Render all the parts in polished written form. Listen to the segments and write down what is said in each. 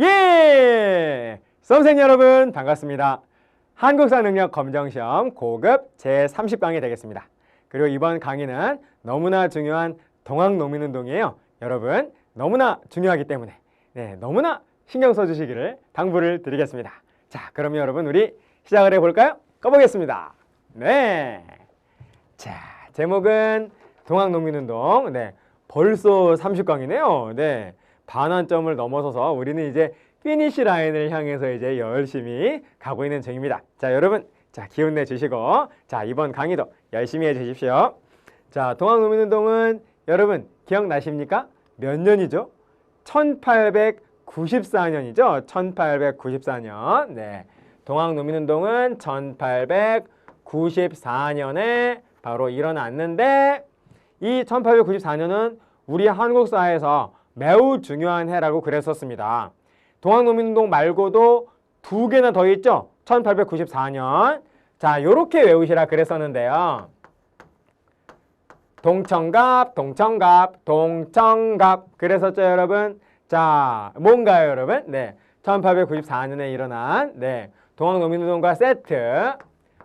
예! 수험생 여러분 반갑습니다. 한국사 능력 검정시험 고급 제30강이 되겠습니다. 그리고 이번 강의는 너무나 중요한 동학농민운동이에요. 여러분 너무나 중요하기 때문에 너무나 신경 써주시기를 당부를 드리겠습니다. 자, 그러면 여러분 우리 시작을 해볼까요? 꺼보겠습니다. 네. 자, 제목은 동학농민운동. 벌써 30강이네요. 반환점을 넘어서서 우리는 이제 피니시 라인을 향해서 이제 열심히 가고 있는 중입니다. 자, 여러분, 자, 기운 내 주시고, 자, 이번 강의도 열심히 해 주십시오. 자, 동학농민운동은 여러분 기억나십니까? 몇 년이죠? 1894년이죠. 1894년. 네. 동학농민운동은 1894년에 바로 일어났는데, 이 1894년은 우리 한국 사회에서 매우 중요한 해라고 그랬었습니다. 동학농민운동 말고도 두 개나 더 있죠. 1894년. 자, 요렇게 외우시라 그랬었는데요. 동청갑, 동청갑, 동청갑 그랬었죠, 여러분. 자, 뭔가요, 여러분? 1894년에 일어난 동학농민운동과 세트,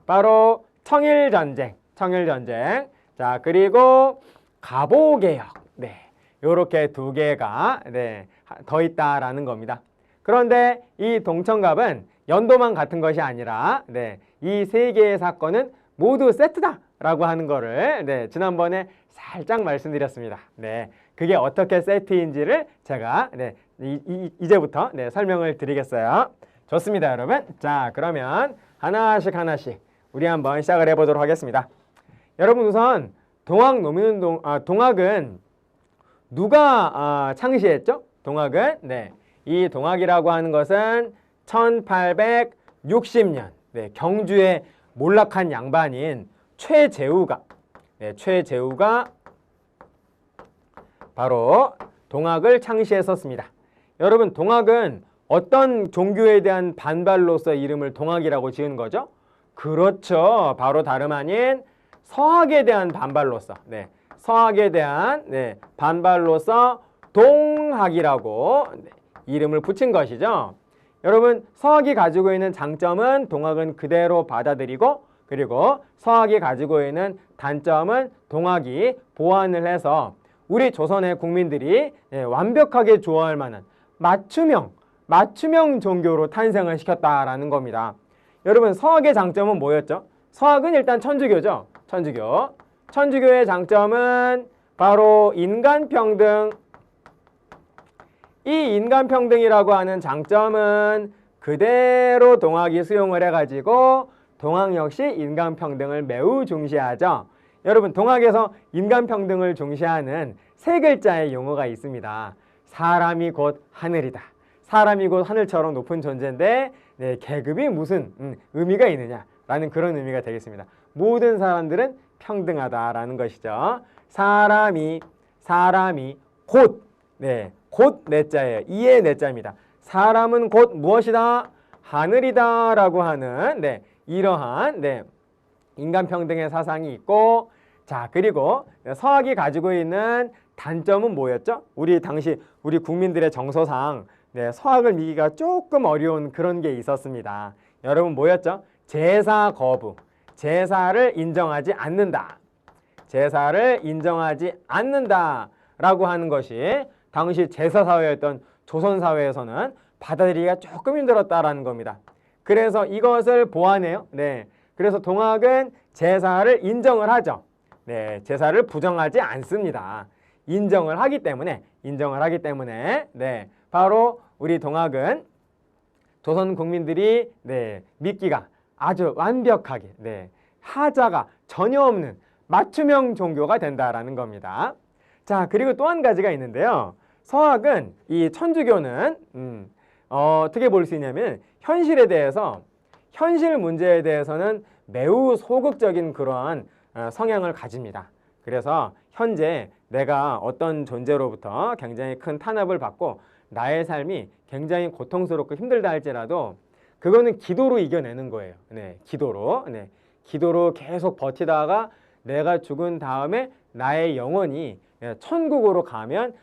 바로 청일전쟁, 청일전쟁. 자, 그리고 갑오개혁. 요렇게 두 개가 더 있다라는 겁니다. 그런데 이 동청갑은 연도만 같은 것이 아니라 이 세 개의 사건은 모두 세트다라고 하는 거를 지난번에 살짝 말씀드렸습니다. 그게 어떻게 세트인지를 제가 이제부터 설명을 드리겠어요. 좋습니다, 여러분. 자, 그러면 하나씩 우리 한번 시작을 해보도록 하겠습니다. 여러분, 우선 동학농민운동, 동학은 누가 창시했죠? 동학은 이 동학이라고 하는 것은 1860년 경주에 몰락한 양반인 최재우가 바로 동학을 창시했었습니다. 여러분, 동학은 어떤 종교에 대한 반발로서 이름을 동학이라고 지은 거죠? 그렇죠. 바로 다름 아닌 서학에 대한 반발로서 서학에 대한 반발로서 동학이라고 이름을 붙인 것이죠. 여러분, 서학이 가지고 있는 장점은 동학은 그대로 받아들이고, 그리고 서학이 가지고 있는 단점은 동학이 보완을 해서 우리 조선의 국민들이 완벽하게 좋아할 만한 맞춤형 종교로 탄생을 시켰다라는 겁니다. 여러분, 서학의 장점은 뭐였죠? 서학은 일단 천주교죠. 천주교의 장점은 바로 인간평등. 이 인간평등이라고 하는 장점은 그대로 동학이 수용을 해가지고 동학 역시 인간평등을 매우 중시하죠. 여러분, 동학에서 인간평등을 중시하는 세 글자의 용어가 있습니다. 사람이 곧 하늘이다. 사람이 곧 하늘처럼 높은 존재인데 계급이 무슨 의미가 있느냐라는 그런 의미가 되겠습니다. 모든 사람들은 평등하다라는 것이죠. 사람이 곧 내자예요. 이의 내자입니다. 사람은 곧 무엇이다? 하늘이다 라고 하는 이러한 인간평등의 사상이 있고, 자, 그리고 서학이 가지고 있는 단점은 뭐였죠? 당시 우리 국민들의 정서상 서학을 믿기가 조금 어려운 그런 게 있었습니다. 여러분, 뭐였죠? 제사 거부. 제사를 인정하지 않는다. 제사를 인정하지 않는다라고 하는 것이 당시 제사사회였던 조선사회에서는 받아들이기가 조금 힘들었다라는 겁니다. 그래서 이것을 보완해요. 그래서 동학은 제사를 인정을 하죠. 제사를 부정하지 않습니다. 인정을 하기 때문에 바로 우리 동학은 조선 국민들이 믿기가 아주 완벽하게 하자가 전혀 없는 맞춤형 종교가 된다라는 겁니다. 자, 그리고 또 한 가지가 있는데요. 서학은, 이 천주교는 어떻게 볼 수 있냐면 현실 문제에 대해서는 매우 소극적인 그러한 성향을 가집니다. 그래서 현재 내가 어떤 존재로부터 굉장히 큰 탄압을 받고 나의 삶이 굉장히 고통스럽고 힘들다 할지라도 그거는 기도로 이겨내는 거예요. 기도로 계속 버티다가 내가 죽은 다음에 나의 영혼이 천국으로 가면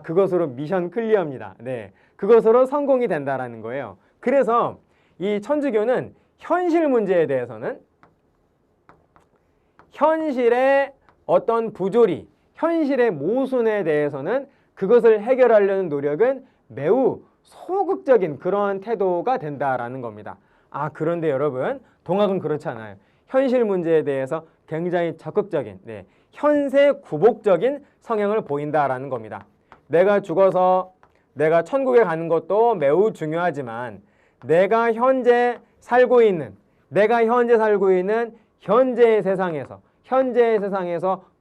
그것으로 미션 클리어입니다. 네, 그것으로 성공이 된다라는 거예요. 그래서 이 천주교는 현실 문제에 대해서는 현실의 어떤 부조리, 현실의 모순에 대해서는 그것을 해결하려는 노력은 매우 소극적인 그러한 태도가 된다라는 겁니다. 그런데 여러분, 동학은 그렇지 않아요. 현실 문제에 대해서 굉장히 적극적인, 현세 구복적인 성향을 보인다라는 겁니다. 내가 죽어서 내가 천국에 가는 것도 매우 중요하지만 내가 현재 살고 있는 현재의 세상에서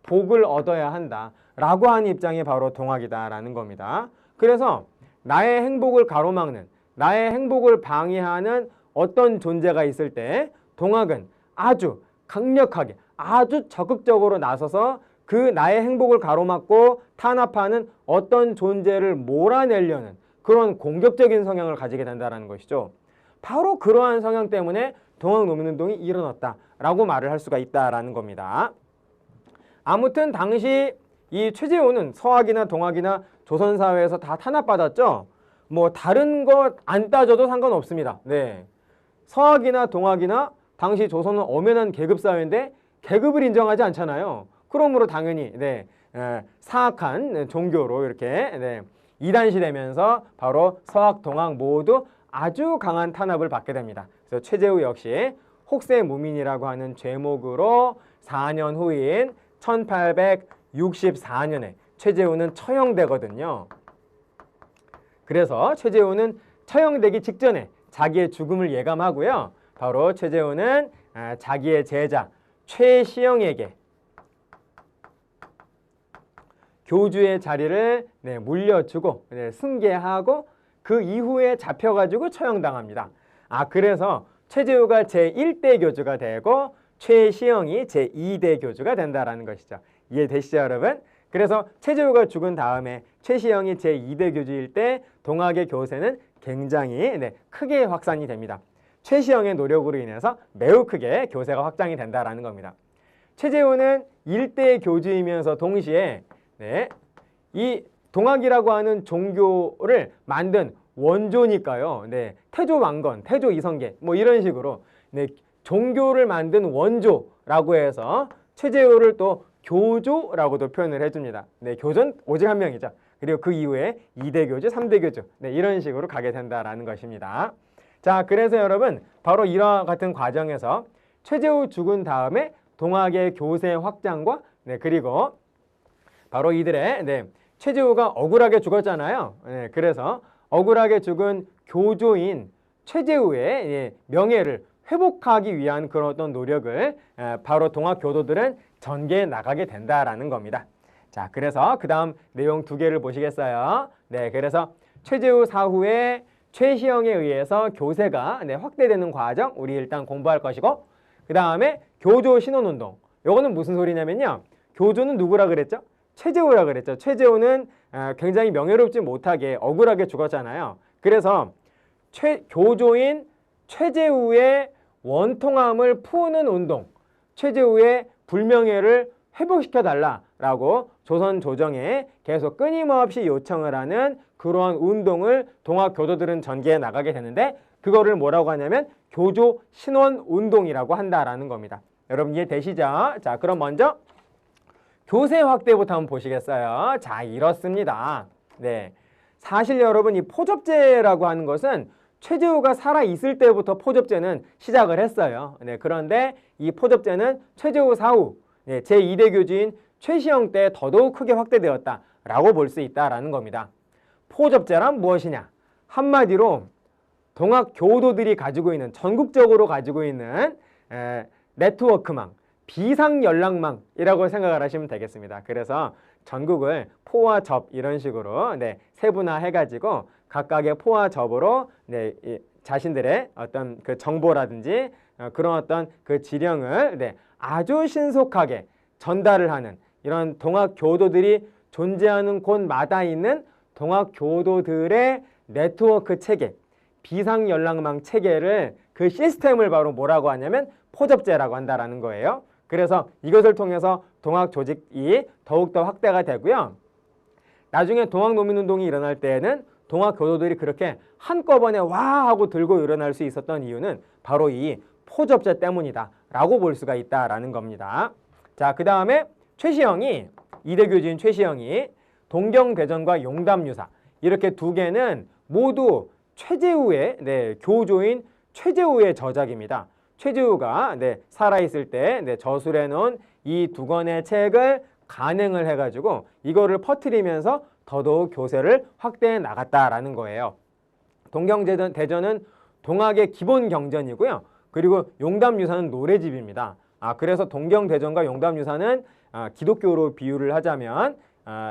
복을 얻어야 한다라고 하는 입장이 바로 동학이다라는 겁니다. 그래서 나의 행복을 가로막는, 나의 행복을 방해하는 어떤 존재가 있을 때 동학은 아주 강력하게, 아주 적극적으로 나서서 그 나의 행복을 가로막고 탄압하는 어떤 존재를 몰아내려는 그런 공격적인 성향을 가지게 된다는 것이죠. 바로 그러한 성향 때문에 동학농민운동이 일어났다라고 말을 할 수가 있다라는 겁니다. 아무튼 당시 이 최재호는 서학이나 동학이나 조선사회에서 다 탄압받았죠. 뭐 다른 것 안 따져도 상관없습니다. 서학이나 동학이나 당시 조선은 엄연한 계급사회인데 계급을 인정하지 않잖아요. 그러므로 당연히 사악한 종교로 이렇게 이단시 되면서 바로 서학, 동학 모두 아주 강한 탄압을 받게 됩니다. 그래서 최재우 역시 혹세무민이라고 하는 죄목으로 4년 후인 1864년에 최재우는 처형되거든요. 그래서 최재우는 처형되기 직전에 자기의 죽음을 예감하고요. 바로 최재우는 자기의 제자 최시영에게 교주의 자리를 물려주고 승계하고 그 이후에 잡혀가지고 처형당합니다. 그래서 최재우가 제1대 교주가 되고 최시영이 제2대 교주가 된다라는 것이죠. 이해되시죠, 여러분? 그래서 최재우가 죽은 다음에 최시영이 제2대 교주일 때 동학의 교세는 굉장히 크게 확산이 됩니다. 최시영의 노력으로 인해서 매우 크게 교세가 확장이 된다라는 겁니다. 최재우는 1대 교주이면서 동시에 이 동학이라고 하는 종교를 만든 원조니까요. 태조 왕건, 태조 이성계 뭐 이런 식으로 종교를 만든 원조라고 해서 최재우를 또 교조라고도 표현을 해줍니다. 교조는 오직 한 명이죠. 그리고 그 이후에 2대 교주, 3대 교주 이런 식으로 가게 된다라는 것입니다. 자, 그래서 여러분 바로 이와 같은 과정에서 최재우 죽은 다음에 동학의 교세 확장과 그리고 바로 이들의 최재우가 억울하게 죽었잖아요. 그래서 억울하게 죽은 교조인 최재우의 명예를 회복하기 위한 그런 어떤 노력을 바로 동학 교도들은 전개해 나가게 된다라는 겁니다. 자, 그래서 그 다음 내용 2개를 보시겠어요? 그래서 최재우 사후에 최시영에 의해서 교세가 확대되는 과정 우리 일단 공부할 것이고, 그 다음에 교조 신원운동. 요거는 무슨 소리냐면요, 교조는 누구라 그랬죠? 최재우라 그랬죠. 최재우는 굉장히 명예롭지 못하게 억울하게 죽었잖아요. 그래서 교조인 최재우의 원통함을 푸는 운동, 최재우의 불명예를 회복시켜달라라고 조선 조정에 계속 끊임없이 요청을 하는 그러한 운동을 동학 교도들은 전개해 나가게 되는데, 그거를 뭐라고 하냐면 교조 신원 운동이라고 한다라는 겁니다. 여러분 이해되시죠? 자, 그럼 먼저 교세 확대부터 한번 보시겠어요? 자, 이렇습니다. 사실 여러분 이 포접제라고 하는 것은 최재우가 살아있을 때부터 포접제는 시작을 했어요. 그런데 이 포접제는 최재우 사후 제2대 교주인 최시영 때 더더욱 크게 확대되었다라고 볼 수 있다라는 겁니다. 포접제란 무엇이냐? 한마디로 동학 교도들이 가지고 있는, 전국적으로 가지고 있는 네트워크망, 비상연락망이라고 생각을 하시면 되겠습니다. 그래서 전국을 포와 접 이런 식으로 세분화해가지고 각각의 포와 접으로 자신들의 어떤 그 정보라든지 그런 어떤 그 지령을 아주 신속하게 전달을 하는 이런 동학 교도들이 존재하는 곳마다 있는 동학 교도들의 네트워크 체계, 비상연락망 체계를, 그 시스템을 바로 뭐라고 하냐면 포접제라고 한다라는 거예요. 그래서 이것을 통해서 동학 조직이 더욱더 확대가 되고요. 나중에 동학노민운동이 일어날 때에는 동학 교도들이 그렇게 한꺼번에 와 하고 들고 일어날 수 있었던 이유는 바로 이 포접제 때문이다 라고 볼 수가 있다라는 겁니다. 자, 그 다음에 최시영이, 이대교주인 최시영이 동경대전과 용담유사, 이렇게 두 개는 모두 최재우의 교조인 최재우의 저작입니다. 최재우가 살아있을 때 저술해 놓은 이 두 권의 책을 간행을 해가지고 이거를 퍼뜨리면서 더더욱 교세를 확대해 나갔다라는 거예요. 동경대전은 동학의 기본 경전이고요. 그리고 용담유사는 노래집입니다. 그래서 동경대전과 용담유사는 기독교로 비유를 하자면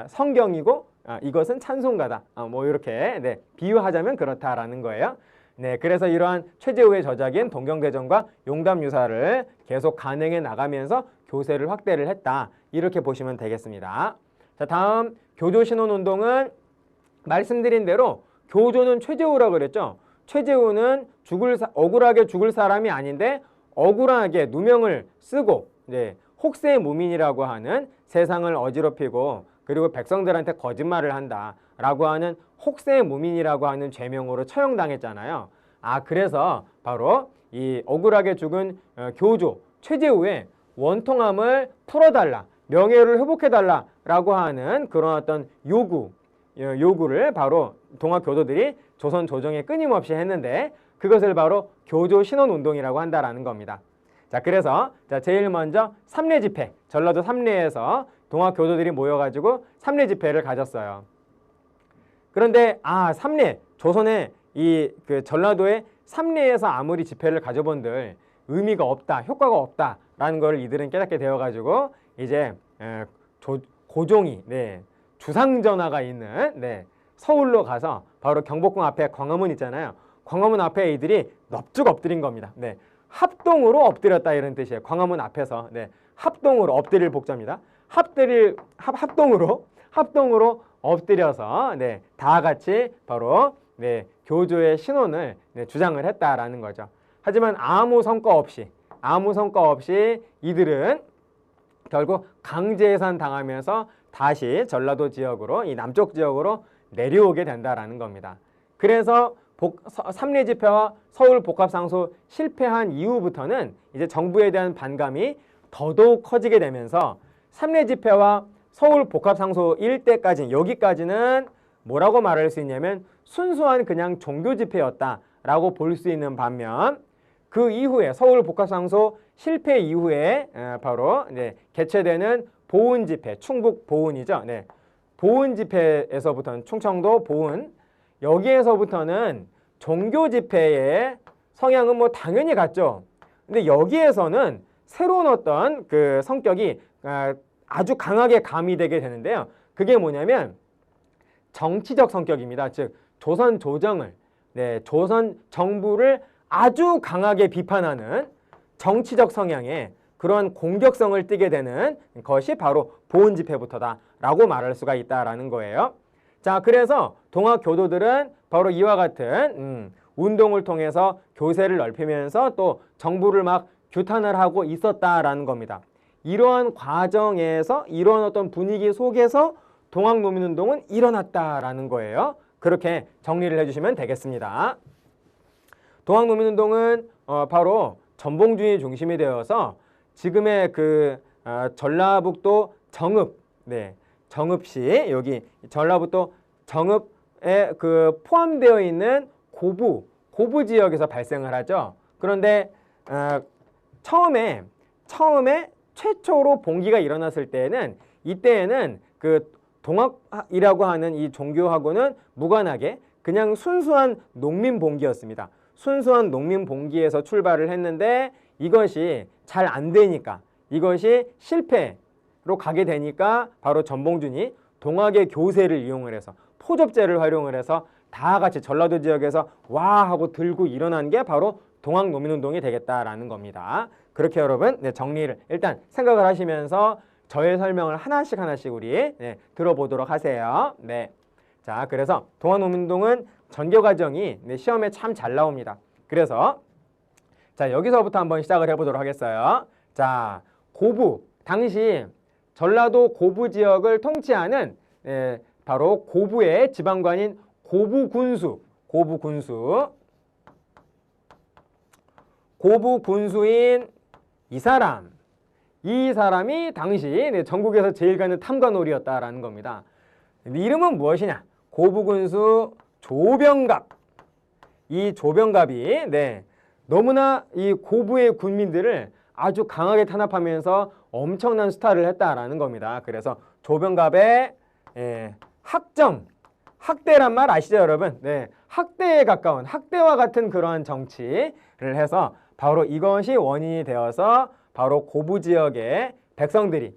성경이고 이것은 찬송가다. 뭐 이렇게 비유하자면 그렇다라는 거예요. 네, 그래서 이러한 최재우의 저작인 동경대전과 용담유사를 계속 간행해 나가면서 교세를 확대를 했다. 이렇게 보시면 되겠습니다. 자, 다음 교조신혼운동은 말씀드린 대로 교조는 최재우라고 그랬죠. 최재우는 억울하게 죽을 사람이 아닌데 억울하게 누명을 쓰고 혹세 무민이라고 하는 세상을 어지럽히고 그리고 백성들한테 거짓말을 한다라고 하는 혹세 무민이라고 하는 죄명으로 처형당했잖아요. 그래서 바로 이 억울하게 죽은 교조 최재우의 원통함을 풀어달라, 명예를 회복해달라라고 하는 그런 어떤 요구를 바로 동학 교도들이 조선 조정에 끊임없이 했는데 그것을 바로 교조 신혼운동이라고 한다라는 겁니다. 자, 그래서 제일 먼저 삼례 집회, 전라도 삼례에서 동학 교도들이 모여가지고 삼례 집회를 가졌어요. 그런데 삼례, 조선의 그 전라도의 삼례에서 아무리 집회를 가져본들 의미가 없다, 효과가 없다라는 걸 이들은 깨닫게 되어가지고 이제 고종이 주상전하가 있는 서울로 가서 바로 경복궁 앞에 광화문 있잖아요. 광화문 앞에 이들이 넙죽 엎드린 겁니다. 합동으로 엎드렸다 이런 뜻이에요. 광화문 앞에서 합동으로 엎드릴 복자입니다. 합동으로 엎드려서 다 같이 바로 교조의 신혼을 주장을 했다라는 거죠. 하지만 아무 성과 없이 이들은 결국 강제해산 당하면서 다시 전라도 지역으로 이 남쪽 지역으로 내려오게 된다라는 겁니다. 그래서 삼례 집회와 서울 복합상소 실패한 이후부터는 이제 정부에 대한 반감이 더더욱 커지게 되면서 삼례 집회와 서울 복합상소 일때까지 여기까지는 뭐라고 말할 수 있냐면 순수한 그냥 종교 집회였다라고 볼 수 있는 반면 그 이후에 서울 복합상소 실패 이후에 바로 개최되는 보은 집회, 충북 보은이죠. 보은 집회에서부터는 충청도 보은 여기에서부터는 종교 집회의 성향은 뭐 당연히 같죠. 근데 여기에서는 새로운 어떤 그 성격이 아주 강하게 가미되게 되는데요. 그게 뭐냐면 정치적 성격입니다. 즉 조선 조정을 조선 정부를 아주 강하게 비판하는 정치적 성향의 그런 공격성을 띠게 되는 것이 바로 보은 집회부터다라고 말할 수가 있다라는 거예요. 자, 그래서 동학 교도들은 바로 이와 같은 운동을 통해서 교세를 넓히면서 또 정부를 막 규탄을 하고 있었다라는 겁니다. 이러한 과정에서 이러한 어떤 분위기 속에서 동학노민운동은 일어났다라는 거예요. 그렇게 정리를 해주시면 되겠습니다. 동학노민운동은 바로 전봉준이 중심이 되어서 지금의 그 전라북도 정읍, 정읍시 여기 전라북도 정읍에 그 포함되어 있는 고부 지역에서 발생을 하죠. 그런데 처음에 최초로 봉기가 일어났을 때에는 이때에는 그 동학이라고 하는 이 종교하고는 무관하게 그냥 순수한 농민 봉기였습니다. 순수한 농민 봉기에서 출발을 했는데 이것이 잘 안 되니까 이것이 실패로 가게 되니까 바로 전봉준이 동학의 교세를 이용을 해서 포접제를 활용을 해서 다 같이 전라도 지역에서 와 하고 들고 일어난 게 바로 동학노민운동이 되겠다라는 겁니다. 그렇게 여러분 정리를 일단 생각을 하시면서 저의 설명을 하나씩 우리 들어보도록 하세요. 자, 그래서 동학노민운동은 전개 과정이 시험에 참 잘 나옵니다. 그래서 자, 여기서부터 한번 시작을 해보도록 하겠어요. 자, 고부 당시 전라도 고부 지역을 통치하는 바로 고부의 지방관인 고부군수인 이 사람이 당시 전국에서 제일 가는 탐관오리였다라는 겁니다. 이름은 무엇이냐? 고부군수 조병갑. 이 조병갑이 너무나 이 고부의 군민들을 아주 강하게 탄압하면서 엄청난 수탈을 했다라는 겁니다. 그래서 조병갑의 학대란 말 아시죠, 여러분? 학대에 가까운, 학대와 같은 그러한 정치를 해서 바로 이것이 원인이 되어서 바로 고부 지역의 백성들이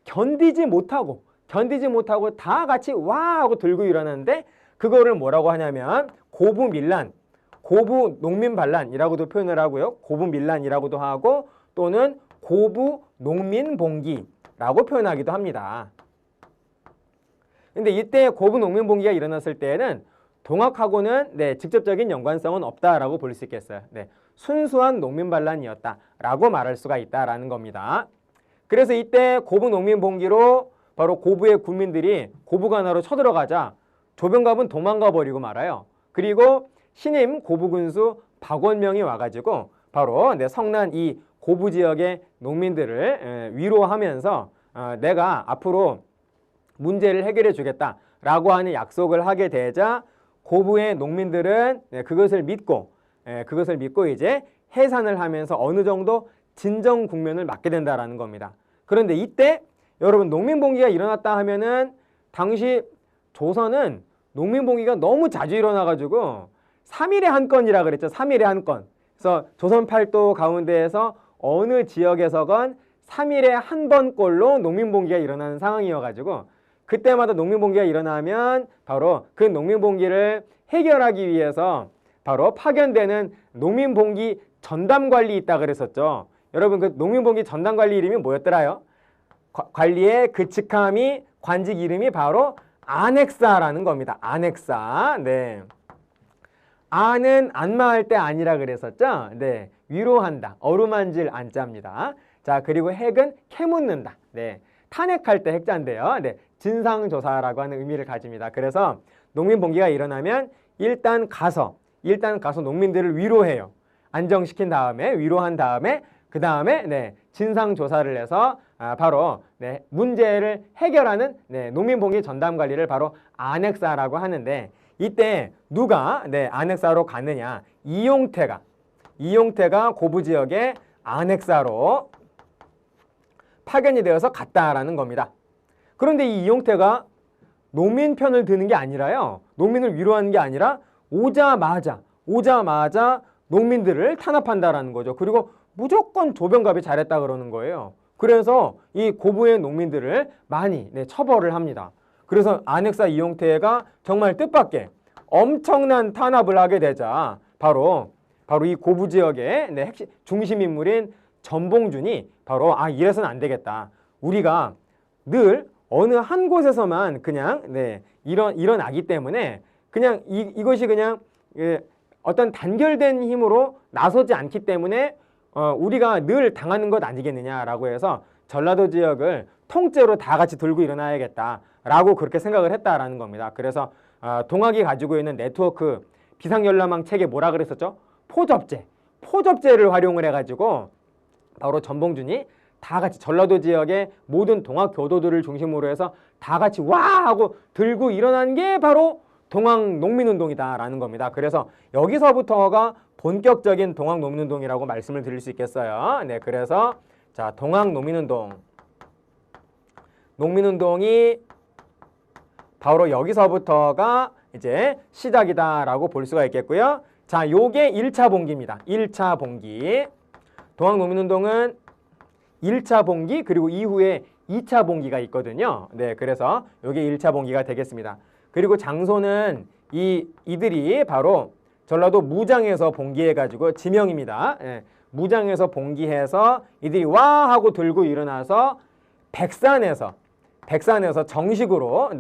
견디지 못하고 다 같이 와 하고 들고 일어나는데, 그거를 뭐라고 하냐면 고부밀란, 고부농민반란이라고도 표현을 하고요. 고부밀란이라고도 하고 또는 고부농민봉기라고 표현하기도 합니다. 근데 이때 고부농민봉기가 일어났을 때에는 동학하고는 직접적인 연관성은 없다라고 볼 수 있겠어요. 순수한 농민반란이었다라고 말할 수가 있다라는 겁니다. 그래서 이때 고부농민봉기로 바로 고부의 군민들이 고부관하로 쳐들어가자 조병갑은 도망가 버리고 말아요. 그리고 신임 고부군수 박원명이 와가지고 바로 성난 이 고부 지역의 농민들을 위로하면서 내가 앞으로 문제를 해결해 주겠다라고 하는 약속을 하게 되자 고부의 농민들은 그것을 믿고 이제 해산을 하면서 어느 정도 진정 국면을 맞게 된다라는 겁니다. 그런데 이때 여러분, 농민봉기가 일어났다 하면은 당시 조선은 농민봉기가 너무 자주 일어나가지고 3일에 한 건이라 그랬죠. 3일에 한 건. 그래서 조선 팔도 가운데에서 어느 지역에서건 3일에 한 번꼴로 농민봉기가 일어나는 상황이어가지고 그때마다 농민봉기가 일어나면 바로 그 농민봉기를 해결하기 위해서 바로 파견되는 농민봉기 전담관리 있다 그랬었죠. 여러분, 그 농민봉기 전담관리 이름이 뭐였더라요? 관리의 그 직함이, 관직 이름이 바로 안핵사라는 겁니다. 안핵사. 안은 안마할 때 아니라 그랬었죠. 위로한다. 어루만질 안자입니다. 자, 그리고 핵은 캐묻는다. 탄핵할 때 핵자인데요. 진상조사라고 하는 의미를 가집니다. 그래서 농민봉기가 일어나면 일단 가서 농민들을 위로해요. 안정시킨 다음에, 위로한 다음에, 그 다음에 진상조사를 해서 바로 문제를 해결하는 농민봉기 전담관리를 바로 안핵사라고 하는데, 이때 누가 안핵사로 갔느냐? 이용태가 고부지역의 안핵사로 파견이 되어서 갔다라는 겁니다. 그런데 이 이용태가 농민 편을 드는 게 아니라요, 농민을 위로하는 게 아니라 오자마자 농민들을 탄압한다라는 거죠. 그리고 무조건 조병갑이 잘했다 그러는 거예요. 그래서 이 고부의 농민들을 많이 처벌을 합니다. 그래서 안핵사 이용태가 정말 뜻밖의 엄청난 탄압을 하게 되자 바로 이 고부 지역의 핵심 중심 인물인 전봉준이 바로 이래서는 안 되겠다. 우리가 늘 어느 한 곳에서만 그냥 일어나기 때문에 그냥 이것이 그냥 어떤 단결된 힘으로 나서지 않기 때문에 우리가 늘 당하는 것 아니겠느냐라고 해서 전라도 지역을 통째로 다 같이 들고 일어나야겠다라고 그렇게 생각을 했다라는 겁니다. 그래서 동학이 가지고 있는 네트워크 비상연락망 체계 뭐라 그랬었죠? 포접제를 활용을 해가지고 바로 전봉준이 다 같이 전라도 지역의 모든 동학 교도들을 중심으로 해서 다 같이 와 하고 들고 일어난 게 바로 동학 농민운동이다라는 겁니다. 그래서 여기서부터가 본격적인 동학 농민운동이라고 말씀을 드릴 수 있겠어요. 그래서 자, 동학 농민운동이 바로 여기서부터가 이제 시작이다라고 볼 수가 있겠고요. 자, 요게 1차 봉기입니다. 1차 봉기. 동학 농민운동은 1차 봉기 그리고 이후에 2차 봉기가 있거든요. 그래서 요게 1차 봉기가 되겠습니다. 그리고 장소는 이들이 바로 전라도 무장에서 봉기해가지고 지명입니다. 무장에서 봉기해서 이들이 와 하고 들고 일어나서 백산에서 정식으로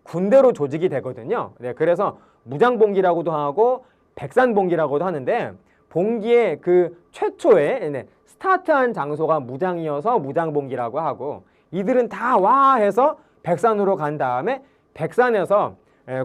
군대로 조직이 되거든요. 그래서 무장봉기라고도 하고 백산봉기라고도 하는데, 봉기의 그 최초의 스타트한 장소가 무장이어서 무장봉기라고 하고, 이들은 다 와 해서 백산으로 간 다음에 백산에서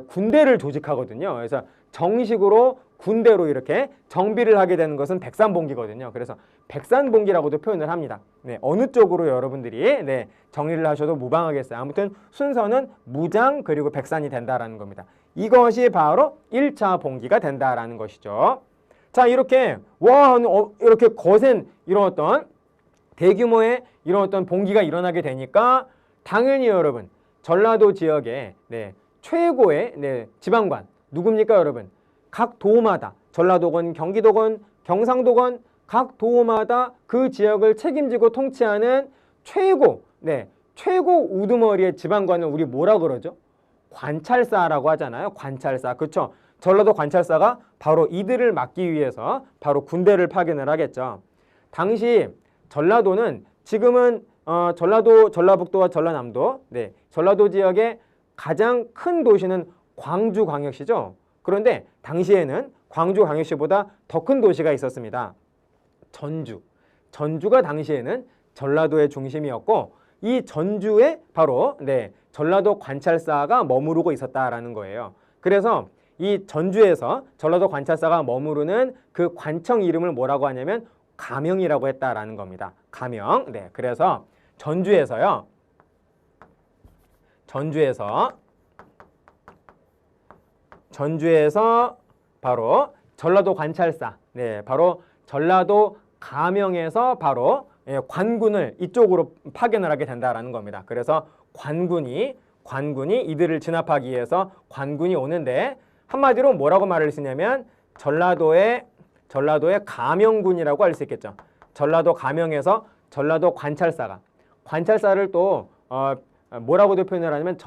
군대를 조직하거든요. 그래서 정식으로 군대로 이렇게 정비를 하게 되는 것은 백산봉기거든요. 그래서 백산봉기라고도 표현을 합니다. 네, 어느 쪽으로 여러분들이 네, 정리를 하셔도 무방하겠어요. 아무튼 순서는 무장 그리고 백산이 된다라는 겁니다. 이것이 바로 1차 봉기가 된다라는 것이죠. 자, 이렇게 이렇게 거센 이런 어떤 대규모의 이런 어떤 봉기가 일어나게 되니까 당연히 여러분 전라도 지역의 네, 최고의 네, 지방관 누굽니까 여러분? 각 도마다 전라도건, 경기도건, 경상도건 각 도마다 그 지역을 책임지고 통치하는 최고 우두머리의 지방관을 우리 뭐라 그러죠? 관찰사라고 하잖아요. 관찰사. 그렇죠? 전라도 관찰사가 바로 이들을 막기 위해서 바로 군대를 파견을 하겠죠. 당시 전라도는 지금은 전라북도와 전라남도, 네, 전라도 지역의 가장 큰 도시는 광주광역시죠. 그런데 당시에는 광주광역시보다 더 큰 도시가 있었습니다. 전주가 당시에는 전라도의 중심이었고 이 전주에 바로 네, 전라도 관찰사가 머무르고 있었다라는 거예요. 그래서 이 전주에서 전라도 관찰사가 머무르는 그 관청 이름을 뭐라고 하냐면 가명이라고 했다라는 겁니다. 가명. 네, 그래서 전주에서 바로 전라도 관찰사, 네, 바로 전라도 가명에서 바로 관군을 이쪽으로 파견을 하게 된다라는 겁니다. 그래서 관군이 이들을 진압하기 위해서 관군이 오는데 한마디로 뭐라고 말을 쓰냐면 전라도의 가명군이라고 할 수 있겠죠. 전라도 가명에서 전라도 관찰사를 또 뭐라고도 표현을 하냐면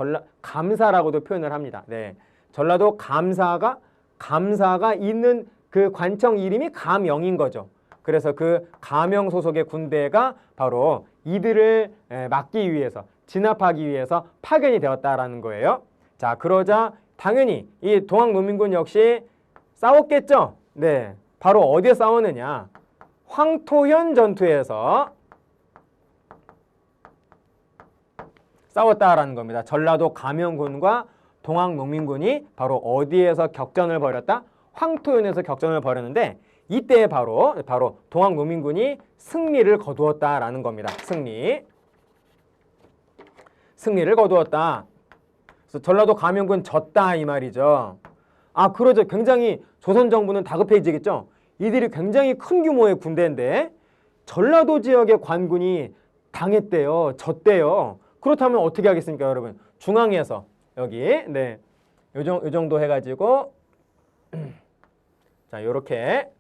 감사라고도 표현을 합니다. 네, 전라도 감사가 있는 그 관청 이름이 가명인 거죠. 그래서 그 가명 소속의 군대가 바로 이들을 막기 위해서 진압하기 위해서 파견이 되었다라는 거예요. 자, 그러자 당연히 이 동학농민군 역시 싸웠겠죠. 네, 바로 어디에 싸우느냐? 황토현 전투에서 싸웠다라는 겁니다. 전라도 가명군과 동학농민군이 바로 어디에서 격전을 벌였다? 황토현에서 격전을 벌였는데 이때 바로 동학농민군이 승리를 거두었다라는 겁니다. 승리를 거두었다. 그래서 전라도 가명군 졌다 이 말이죠. 아, 그러죠. 굉장히 조선 정부는 다급해지겠죠. 이들이 굉장히 큰 규모의 군대인데 전라도 지역의 관군이 당했대요. 졌대요. 그렇다면 어떻게 하겠습니까, 여러분? 중앙에서 여기 네, 요 정도 해가지고 자, 요렇게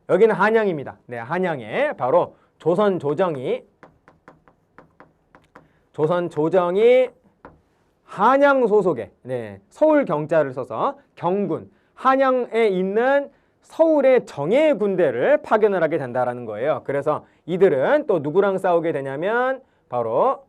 여기는 한양입니다. 네, 한양에 바로 조선 조정이 한양 소속의 네, 서울 경자를 써서 경군 한양에 있는 서울의 정예 군대를 파견을 하게 된다라는 거예요. 그래서 이들은 또 누구랑 싸우게 되냐면 바로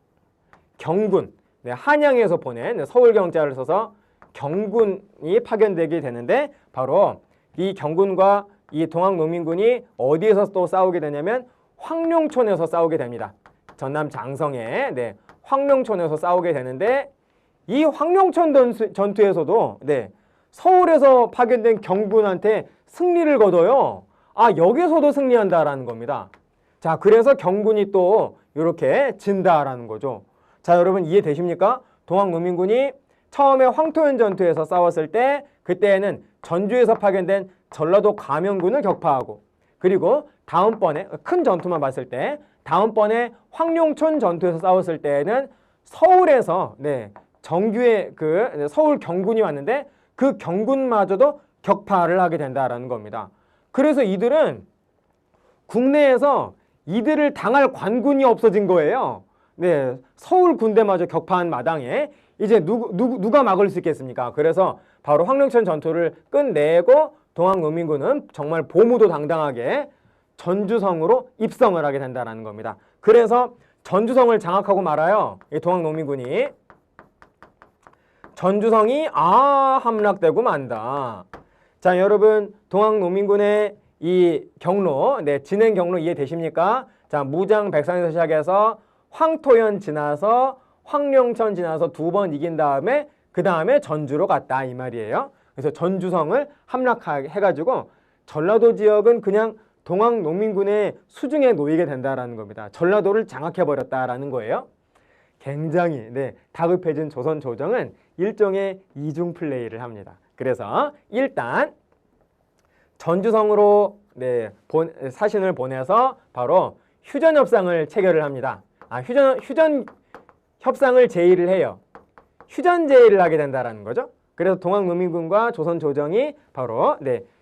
경군, 네, 한양에서 보낸 서울 경자를 써서 경군이 파견되게 되는데 바로 이 경군과 이 동학농민군이 어디에서 또 싸우게 되냐면 황룡촌에서 싸우게 됩니다. 전남 장성의 네, 황룡촌에서 싸우게 되는데 이 황룡촌 전투에서도 네, 서울에서 파견된 경군한테 승리를 거둬요. 아, 여기서도 승리한다라는 겁니다. 자, 그래서 경군이 또 이렇게 진다라는 거죠. 자, 여러분 이해되십니까? 동학농민군이 처음에 황토현 전투에서 싸웠을 때 그때는 전주에서 파견된 전라도 가명군을 격파하고 그리고 다음번에 큰 전투만 봤을 때 다음번에 황룡촌 전투에서 싸웠을 때에는 서울에서 네, 정규의 그 서울 경군이 왔는데 그 경군마저도 격파를 하게 된다라는 겁니다. 그래서 이들은 국내에서 이들을 당할 관군이 없어진 거예요. 네, 서울 군대마저 격파한 마당에 이제 누가 막을 수 있겠습니까? 그래서 바로 황룡천 전투를 끝내고 동학농민군은 정말 보무도당당하게 전주성으로 입성을 하게 된다는 겁니다. 그래서 전주성을 장악하고 말아요. 이 동학농민군이. 전주성이 함락되고 만다. 자, 여러분 동학농민군의 이 경로, 네, 진행 경로 이해되십니까? 자, 무장백산에서 시작해서 황토현 지나서 황룡천 지나서 2번 이긴 다음에 그 다음에 전주로 갔다 이 말이에요. 그래서 전주성을 함락해가지고 전라도 지역은 그냥 동학농민군의 수중에 놓이게 된다라는 겁니다. 전라도를 장악해버렸다라는 거예요. 굉장히 다급해진 조선 조정은 일종의 이중 플레이를 합니다. 그래서 일단 전주성으로 사신을 보내서 바로 휴전협상을 체결을 합니다. 휴전 협상을 제의를 해요. 휴전 제의를 하게 된다라는 거죠. 그래서 동학농민군과 조선 조정이 바로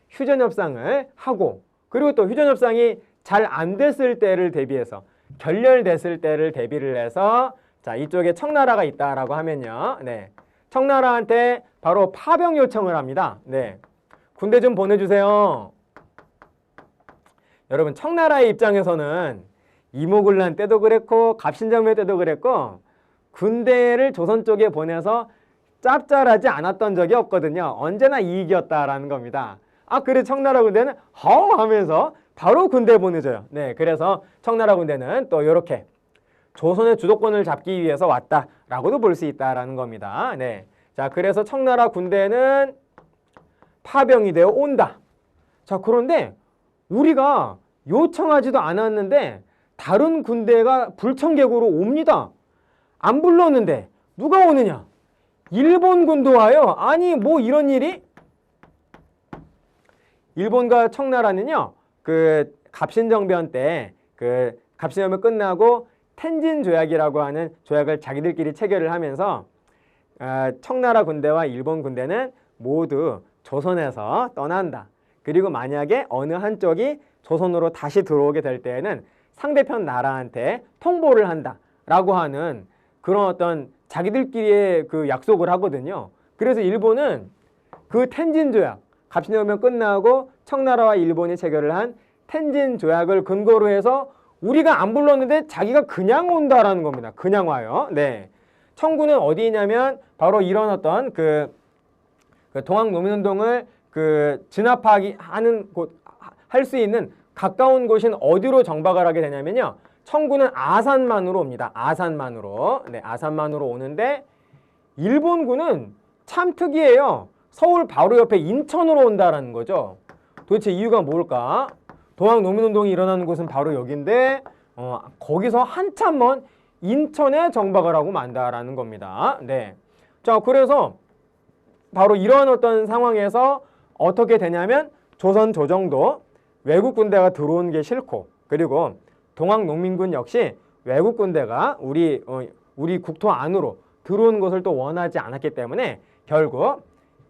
휴전협상을 하고, 그리고 또 휴전협상이 잘 안 됐을 때를 대비해서 결렬됐을 때를 대비를 해서 자, 이쪽에 청나라가 있다라고 하면요. 청나라한테 바로 파병 요청을 합니다. 군대 좀 보내주세요. 여러분, 청나라의 입장에서는 이모군란 때도 그랬고 갑신정변 때도 그랬고 군대를 조선 쪽에 보내서 짭짤하지 않았던 적이 없거든요. 언제나 이익이었다라는 겁니다. 그래 청나라 군대는 하면서 바로 군대 보내줘요. 그래서 청나라 군대는 또 이렇게 조선의 주도권을 잡기 위해서 왔다라고도 볼 수 있다라는 겁니다. 자, 그래서 청나라 군대는 파병이 되어 온다. 자, 그런데 우리가 요청하지도 않았는데 다른 군대가 불청객으로 옵니다. 안 불렀는데 누가 오느냐? 일본군도 와요. 아니 뭐 이런 일이? 일본과 청나라는요, 그 갑신정변 때 그 갑신정변 끝나고 텐진 조약이라고 하는 조약을 자기들끼리 체결을 하면서 청나라 군대와 일본 군대는 모두 조선에서 떠난다. 그리고 만약에 어느 한쪽이 조선으로 다시 들어오게 될 때에는 상대편 나라한테 통보를 한다라고 하는 그런 어떤 자기들끼리의 그 약속을 하거든요. 그래서 일본은 그 텐진 조약, 갑신정변 끝나고 청나라와 일본이 체결을 한 텐진 조약을 근거로 해서 우리가 안 불렀는데 자기가 그냥 온다라는 겁니다. 그냥 와요. 청구는 어디냐면 바로 이런 어떤 그 동학농민운동을 진압하는 곳, 할 수 있는 가까운 곳인 어디로 정박을 하게 되냐면요. 청구는 아산만으로 옵니다. 아산만으로. 아산만으로 오는데 일본군은 참 특이해요. 서울 바로 옆에 인천으로 온다라는 거죠. 도대체 이유가 뭘까? 동학농민운동이 일어나는 곳은 바로 여기인데 거기서 한참 먼 인천에 정박을 하고 만다라는 겁니다. 자, 그래서 바로 이런 어떤 상황에서 어떻게 되냐면 조선 조정도 외국 군대가 들어온 게 싫고, 그리고 동학농민군 역시 외국 군대가 우리 국토 안으로 들어온 것을 또 원하지 않았기 때문에 결국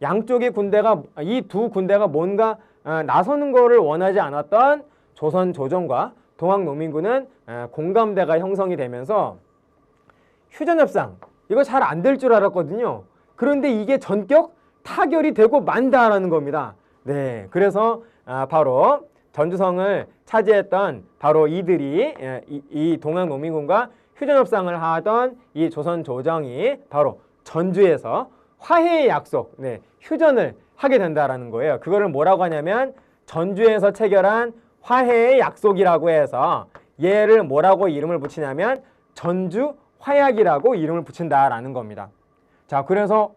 양쪽의 군대가, 이 두 군대가 뭔가 나서는 거를 원하지 않았던 조선 조정과 동학농민군은 공감대가 형성이 되면서 휴전협상, 이거 잘 안 될 줄 알았거든요. 그런데 이게 전격 타결이 되고 만다라는 겁니다. 그래서 바로 전주성을 차지했던 바로 이들이 이 동학농민군과 휴전협상을 하던 이 조선 조정이 바로 전주에서 화해의 약속, 휴전을 하게 된다라는 거예요. 그거를 뭐라고 하냐면 전주에서 체결한 화해의 약속이라고 해서 얘를 뭐라고 이름을 붙이냐면 전주 화약이라고 이름을 붙인다라는 겁니다. 자, 그래서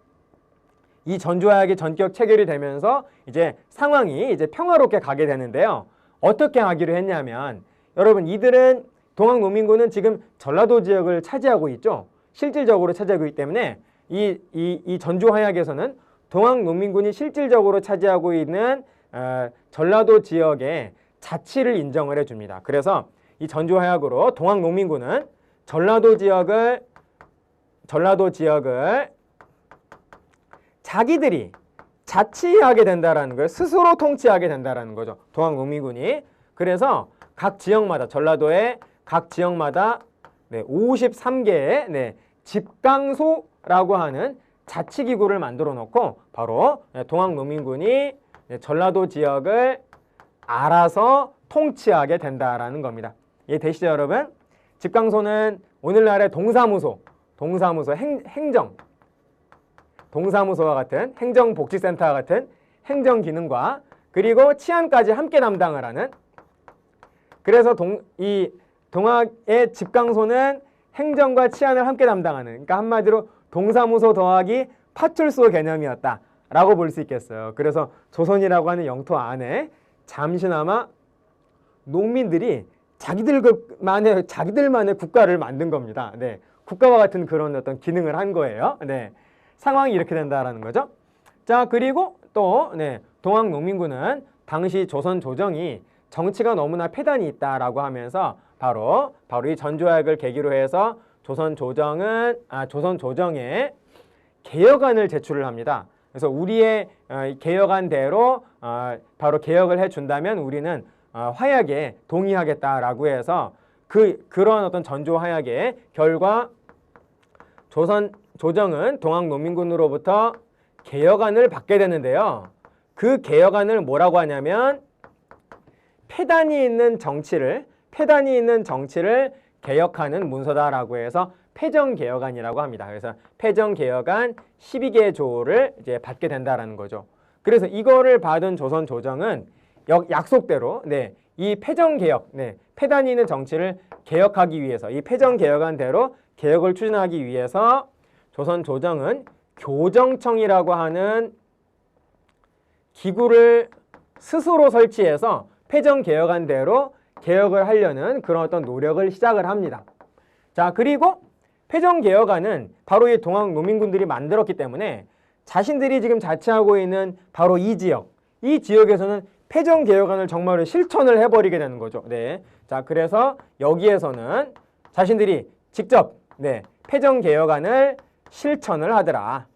이 전주 화약이 전격 체결이 되면서 이제 상황이 이제 평화롭게 가게 되는데요. 어떻게 하기로 했냐면, 여러분, 이들은 동학농민군은 지금 전라도 지역을 차지하고 있죠. 실질적으로 차지하고 있기 때문에 이 전주 화약에서는 동학농민군이 실질적으로 차지하고 있는 전라도 지역의 자치를 인정을 해줍니다. 그래서 이 전주 화약으로 동학농민군은 전라도 지역을 자기들이 자치하게 된다라는 거예요. 스스로 통치하게 된다라는 거죠. 동학농민군이. 그래서 각 지역마다, 전라도의 각 지역마다 53개의 집강소라고 하는 자치기구를 만들어 놓고 바로 동학농민군이 전라도 지역을 알아서 통치하게 된다라는 겁니다. 이해되시죠, 여러분? 집강소는 오늘날의 동사무소, 행정, 동사무소와 같은 행정복지센터와 같은 행정기능과 그리고 치안까지 함께 담당을 하는, 그래서 이 동학의 집강소는 행정과 치안을 함께 담당하는, 그러니까 한마디로 동사무소 더하기 파출소 개념이었다라고 볼 수 있겠어요. 그래서 조선이라고 하는 영토 안에 잠시나마 농민들이 자기들만의 국가를 만든 겁니다. 네, 국가와 같은 그런 어떤 기능을 한 거예요. 네, 상황이 이렇게 된다라는 거죠. 자, 그리고 또 동학 농민군은 당시 조선 조정이 정치가 너무나 폐단이 있다라고 하면서 바로 이 전조약을 계기로 해서 조선 조정에 개혁안을 제출을 합니다. 그래서 우리의 개혁안대로 바로 개혁을 해준다면 우리는 화약에 동의하겠다라고 해서 그런 어떤 전조 화약의 결과 조선 조정은 동학 농민군으로부터 개혁안을 받게 되는데요. 그 개혁안을 뭐라고 하냐면 폐단이 있는 정치를 개혁하는 문서다라고 해서 폐정개혁안이라고 합니다. 그래서 폐정개혁안 12개 조를 이제 받게 된다라는 거죠. 그래서 이거를 받은 조선 조정은 약속대로 이 폐정개혁, 폐단이 있는 정치를 개혁하기 위해서 이 폐정개혁안대로 개혁을 추진하기 위해서 조선 조정은 교정청이라고 하는 기구를 스스로 설치해서 폐정개혁안대로 개혁을 하려는 그런 어떤 노력을 시작을 합니다. 자, 그리고 폐정개혁안은 바로 이 동학 농민군들이 만들었기 때문에 자신들이 지금 자치하고 있는 바로 이 지역에서는 폐정개혁안을 정말로 실천을 해버리게 되는 거죠. 네. 자, 그래서 여기에서는 자신들이 직접 폐정개혁안을 실천을 하더라.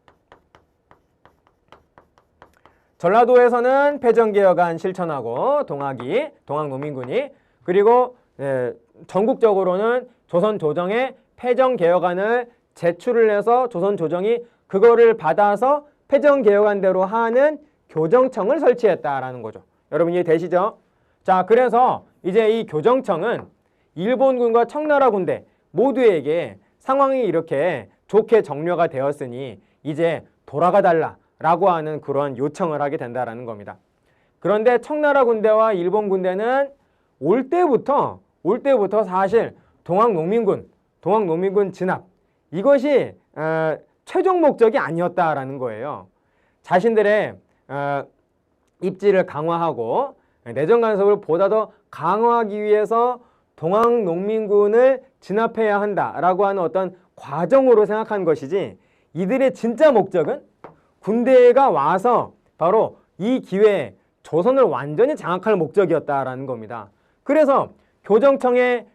전라도에서는 폐정개혁안 실천하고 동학 농민군이, 그리고 전국적으로는 조선 조정에 폐정개혁안을 제출을 해서 조선 조정이 그거를 받아서 폐정개혁안대로 하는 교정청을 설치했다라는 거죠. 여러분 이해되시죠? 자, 그래서 이제 이 교정청은 일본군과 청나라 군대 모두에게 상황이 이렇게 좋게 정료가 되었으니 이제 돌아가 달라라고 하는 그런 요청을 하게 된다라는 겁니다. 그런데 청나라 군대와 일본 군대는 올 때부터 사실 동학 농민군 진압, 이것이 최종 목적이 아니었다라는 거예요. 자신들의 입지를 강화하고 내정 간섭을 보다 더 강화하기 위해서 동학 농민군을 진압해야 한다라고 하는 어떤 과정으로 생각한 것이지, 이들의 진짜 목적은 군대가 와서 바로 이 기회에 조선을 완전히 장악할 목적이었다라는 겁니다. 그래서 교정청에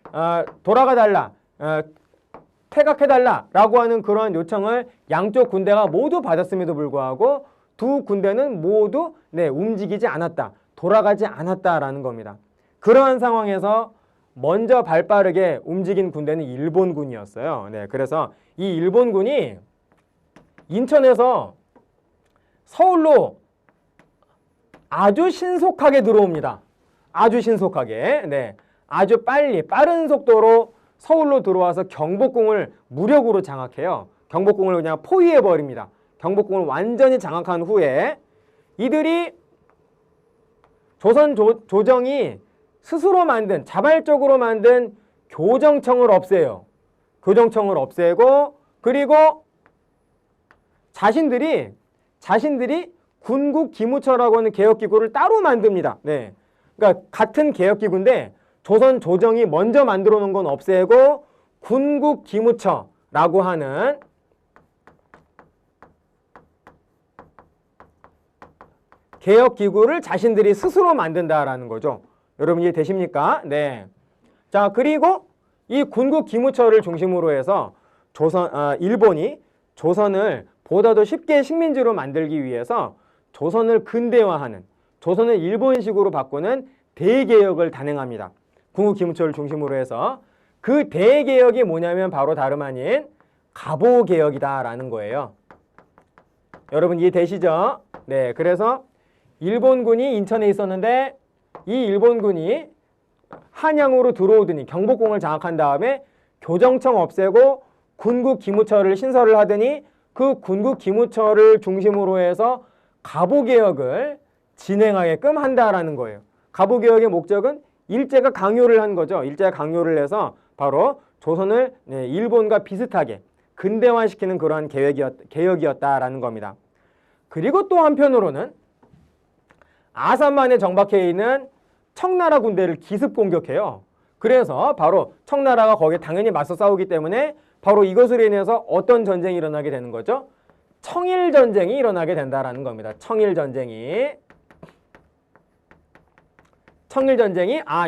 돌아가달라, 퇴각해달라라고 하는 그런 요청을 양쪽 군대가 모두 받았음에도 불구하고 두 군대는 모두 움직이지 않았다, 돌아가지 않았다라는 겁니다. 그러한 상황에서 먼저 발빠르게 움직인 군대는 일본군이었어요. 그래서 이 일본군이 인천에서 서울로 아주 신속하게 들어옵니다. 아주 신속하게. 아주 빠른 속도로 서울로 들어와서 경복궁을 무력으로 장악해요. 경복궁을 그냥 포위해버립니다. 경복궁을 완전히 장악한 후에 이들이 조선 조정이 스스로 자발적으로 만든 교정청을 없애요. 교정청을 없애고, 그리고 자신들이 군국기무처라고 하는 개혁기구를 따로 만듭니다. 그러니까 같은 개혁기구인데 조선 조정이 먼저 만들어 놓은 건 없애고 군국기무처라고 하는 개혁기구를 자신들이 스스로 만든다라는 거죠. 여러분 이해되십니까? 자, 그리고 이 군국기무처를 중심으로 해서 일본이 조선을 보다 더 쉽게 식민지로 만들기 위해서 조선을 근대화하는, 조선을 일본식으로 바꾸는 대개혁을 단행합니다. 군국기무처를 중심으로 해서 그 대개혁이 뭐냐면 바로 다름 아닌 갑오개혁이다라는 거예요. 여러분 이해되시죠? 그래서 일본군이 인천에 있었는데 이 일본군이 한양으로 들어오더니 경복궁을 장악한 다음에 교정청 없애고 군국기무처를 신설을 하더니 그 군국기무처를 중심으로 해서 갑오개혁을 진행하게끔 한다라는 거예요. 갑오개혁의 목적은 일제가 강요를 한 거죠. 일제가 강요를 해서 바로 조선을 일본과 비슷하게 근대화시키는 그러한 개혁이었다라는 겁니다. 그리고 또 한편으로는 아산만에 정박해 있는 청나라 군대를 기습 공격해요. 그래서 바로 청나라가 거기에 당연히 맞서 싸우기 때문에 바로 이것으로 인해서 어떤 전쟁이 일어나게 되는 거죠? 청일전쟁이 일어나게 된다라는 겁니다. 청일전쟁이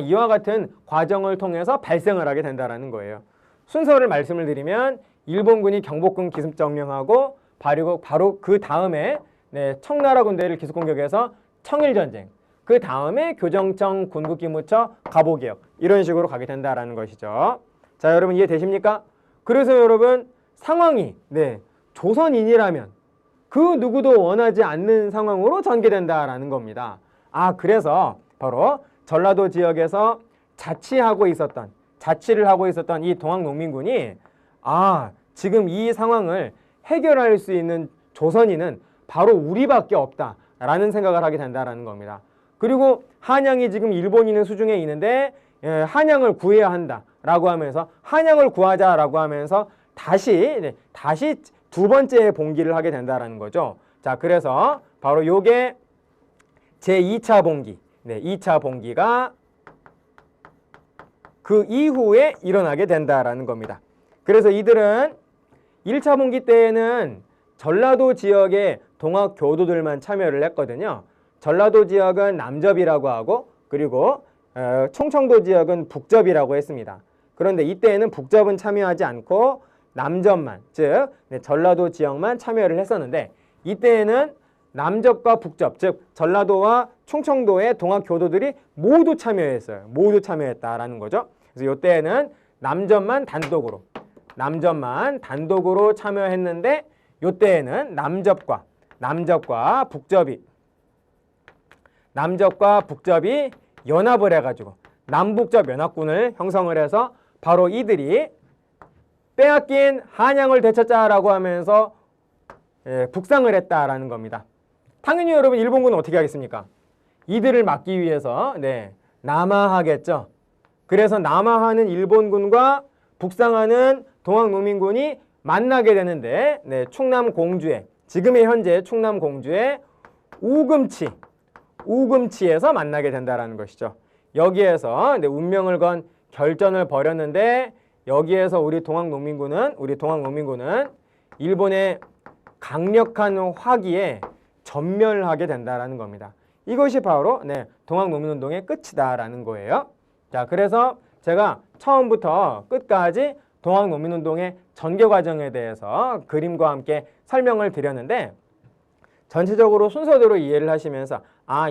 이와 같은 과정을 통해서 발생을 하게 된다라는 거예요. 순서를 말씀을 드리면 일본군이 경복궁 기습 점령하고 바로 그 다음에 청나라 군대를 기습 공격해서 청일전쟁, 그 다음에 교정청, 군국기무처, 갑오개혁 이런 식으로 가게 된다라는 것이죠. 자, 여러분 이해되십니까? 그래서 여러분 상황이 조선인이라면 그 누구도 원하지 않는 상황으로 전개된다라는 겁니다. 그래서 바로 전라도 지역에서 자치를 하고 있었던 이 동학농민군이 지금 이 상황을 해결할 수 있는 조선인은 바로 우리밖에 없다라는 생각을 하게 된다라는 겁니다. 그리고 한양이 지금 일본인의 수중에 있는데 한양을 구해야 한다라고 하면서 한양을 구하자라고 하면서 다시 두 번째 봉기를 하게 된다라는 거죠. 자, 그래서 바로 요게 제2차 봉기. 2차 봉기가 그 이후에 일어나게 된다라는 겁니다. 그래서 이들은 1차 봉기 때에는 전라도 지역의 동학 교도들만 참여를 했거든요. 전라도 지역은 남접이라고 하고 그리고 충청도 지역은 북접이라고 했습니다. 그런데 이때에는 북접은 참여하지 않고 남접만, 즉 전라도 지역만 참여를 했었는데 이때에는 남접과 북접, 즉 전라도와 충청도의 동학 교도들이 모두 참여했어요. 모두 참여했다라는 거죠. 그래서 이때에는 남접만 단독으로 참여했는데 이때에는 남접과 북접이 연합을 해가지고 남북접 연합군을 형성을 해서 바로 이들이 빼앗긴 한양을 되찾자라고 하면서 북상을 했다라는 겁니다. 당연히 여러분 일본군은 어떻게 하겠습니까? 이들을 막기 위해서 남하하겠죠. 그래서 남하하는 일본군과 북상하는 동학농민군이 만나게 되는데 충남 공주에, 지금의 현재 충남 공주의 우금치에서 만나게 된다라는 것이죠. 여기에서 운명을 건 결전을 벌였는데 여기에서 우리 동학농민군은 일본의 강력한 화기에 전멸하게 된다라는 겁니다. 이것이 바로 동학농민운동의 끝이다라는 거예요. 자, 그래서 제가 처음부터 끝까지 동학농민운동의 전개 과정에 대해서 그림과 함께 설명을 드렸는데 전체적으로 순서대로 이해를 하시면서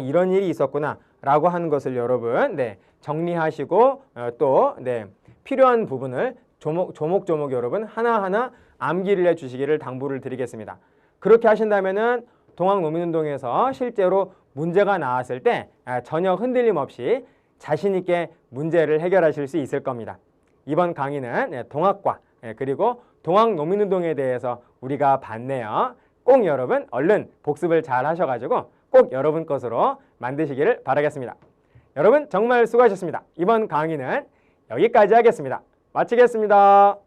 이런 일이 있었구나 라고 하는 것을 여러분 정리하시고 또 필요한 부분을 조목조목 여러분 하나하나 암기를 해주시기를 당부를 드리겠습니다. 그렇게 하신다면은 동학농민운동에서 실제로 문제가 나왔을 때 전혀 흔들림 없이 자신 있게 문제를 해결하실 수 있을 겁니다. 이번 강의는 동학과 그리고 동학농민운동에 대해서 우리가 봤네요. 꼭 여러분 얼른 복습을 잘 하셔가지고 꼭 여러분 것으로 만드시기를 바라겠습니다. 여러분 정말 수고하셨습니다. 이번 강의는 여기까지 하겠습니다. 마치겠습니다.